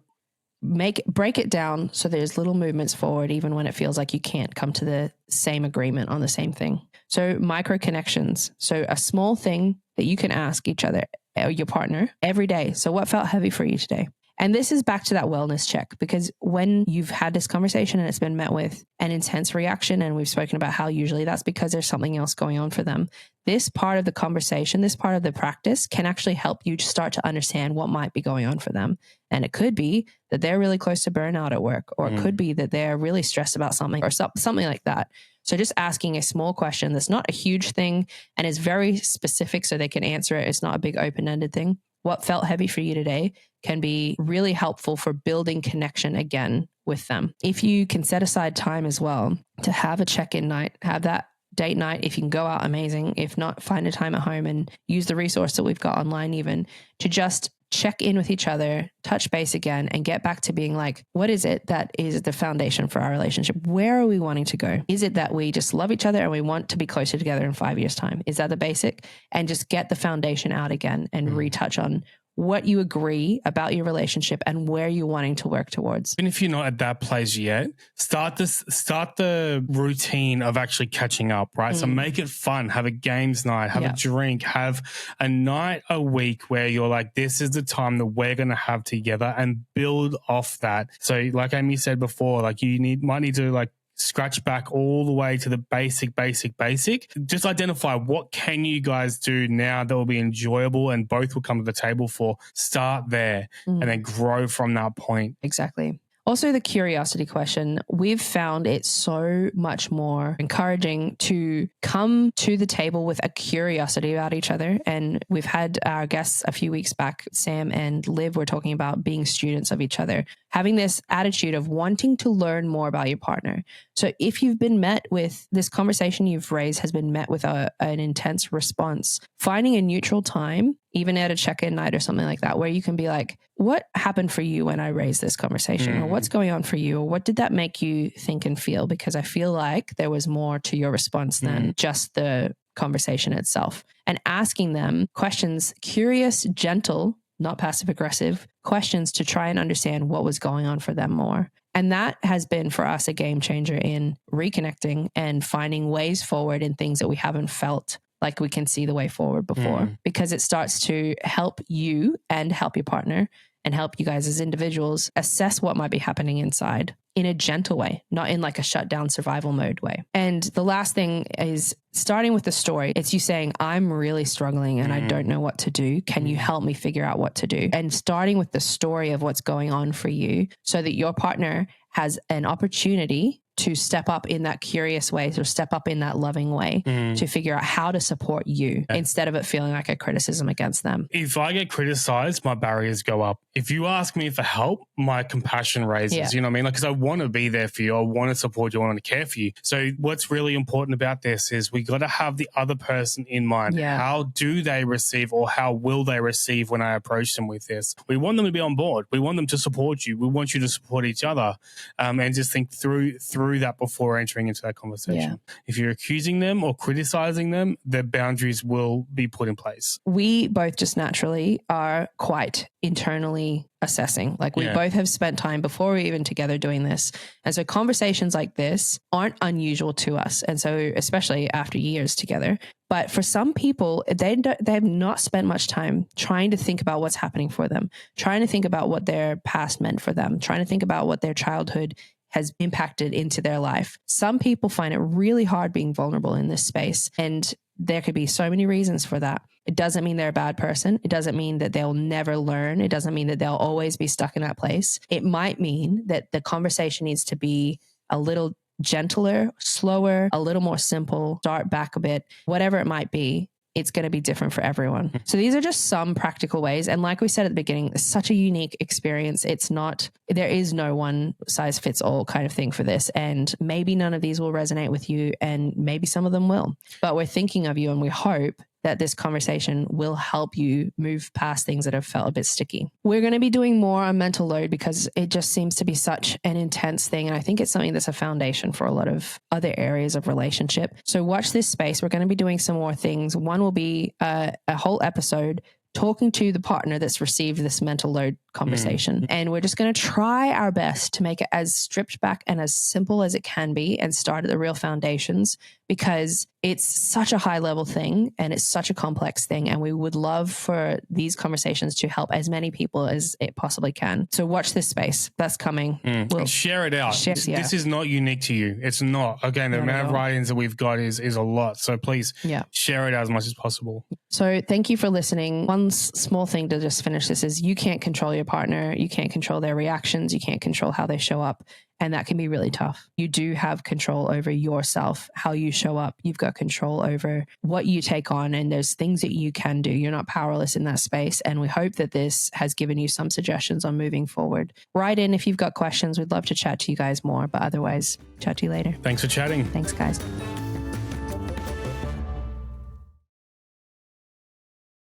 break it down so there's little movements forward, even when it feels like you can't come to the same agreement on the same thing. So micro connections. So a small thing that you can ask each other or your partner every day. So what felt heavy for you today? And this is back to that wellness check, because when you've had this conversation and it's been met with an intense reaction, and we've spoken about how usually that's because there's something else going on for them, this part of the conversation, this part of the practice can actually help you start to understand what might be going on for them. And it could be that they're really close to burnout at work, or it could be that they're really stressed about something or something like that. So just asking a small question that's not a huge thing and is very specific so they can answer it. It's not a big open-ended thing. What felt heavy for you today can be really helpful for building connection again with them. If you can set aside time as well to have a check-in night, have that date night. If you can go out, amazing. If not, find a time at home and use the resource that we've got online even to just check in with each other, touch base again, and get back to being like, what is it that is the foundation for our relationship? Where are we wanting to go? Is it that we just love each other and we want to be closer together in 5 years' time? Is that the basic? And just get the foundation out again and retouch on what you agree about your relationship and where you're wanting to work towards. Even if you're not at that place yet, start the routine of actually catching up, right? So make it fun. Have a games night, have a drink, have a night a week where you're like, this is the time that we're going to have together, and build off that. So like Amy said before, like might need to like scratch back all the way to the basic. Just identify what can you guys do now that will be enjoyable and both will come to the table for. Start there and then grow from that point. Exactly. Also, the curiosity question, we've found it so much more encouraging to come to the table with a curiosity about each other. And we've had our guests a few weeks back, Sam and Liv, were talking about being students of each other, having this attitude of wanting to learn more about your partner. So if you've been met with this conversation you've raised has been met with an intense response, finding a neutral time, even at a check-in night or something like that, where you can be like, what happened for you when I raised this conversation? Or what's going on for you? Or what did that make you think and feel? Because I feel like there was more to your response than just the conversation itself. And asking them questions, curious, gentle, not passive aggressive questions to try and understand what was going on for them more. And that has been for us a game changer in reconnecting and finding ways forward in things that we haven't felt like we can see the way forward before, because it starts to help you and help your partner and help you guys as individuals assess what might be happening inside in a gentle way, not in like a shut down survival mode way. And the last thing is starting with the story. It's you saying, I'm really struggling and I don't know what to do. Can you help me figure out what to do? And starting with the story of what's going on for you so that your partner has an opportunity to step up in that curious way, or step up in that loving way to figure out how to support you instead of it feeling like a criticism against them. If I get criticized, my barriers go up. If you ask me for help, my compassion raises, you know what I mean? Like, because I want to be there for you. I want to support you. I want to care for you. So what's really important about this is we got to have the other person in mind. Yeah. How do they receive, or how will they receive when I approach them with this? We want them to be on board. We want them to support you. We want you to support each other, and just think through that before entering into that conversation. If you're accusing them or criticizing them, their boundaries will be put in place. We both just naturally are quite internally assessing. Like we both have spent time before we're even together doing this. And so conversations like this aren't unusual to us. And so especially after years together, But for some people, they have not spent much time trying to think about what's happening for them, trying to think about what their past meant for them, trying to think about what their childhood has impacted into their life. Some people find it really hard being vulnerable in this space, and there could be so many reasons for that. It doesn't mean they're a bad person. It doesn't mean that they'll never learn. It doesn't mean that they'll always be stuck in that place. It might mean that the conversation needs to be a little gentler, slower, a little more simple, start back a bit, whatever it might be. It's going to be different for everyone. So these are just some practical ways. And like we said at the beginning, it's such a unique experience. There is no one size fits all kind of thing for this. And maybe none of these will resonate with you, and maybe some of them will. But we're thinking of you, and we hope that this conversation will help you move past things that have felt a bit sticky. We're going to be doing more on mental load because it just seems to be such an intense thing. And I think it's something that's a foundation for a lot of other areas of relationship. So watch this space. We're going to be doing some more things. One will be a whole episode talking to the partner that's received this mental load conversation. And we're just going to try our best to make it as stripped back and as simple as it can be and start at the real foundations, because it's such a high level thing and it's such a complex thing. And we would love for these conversations to help as many people as it possibly can. So watch this space. That's coming. We'll share it out. This is not unique to you. It's not. Again, the amount of write-ins that we've got is a lot. So please share it out as much as possible. So thank you for listening. One small thing to just finish this is you can't control your partner. You can't control their reactions. You can't control how they show up. And that can be really tough. You do have control over yourself, how you show up. You've got control over what you take on, and there's things that you can do. You're not powerless in that space. And we hope that this has given you some suggestions on moving forward. Write in if you've got questions. We'd love to chat to you guys more, but otherwise, chat to you later. Thanks for chatting. Thanks, guys.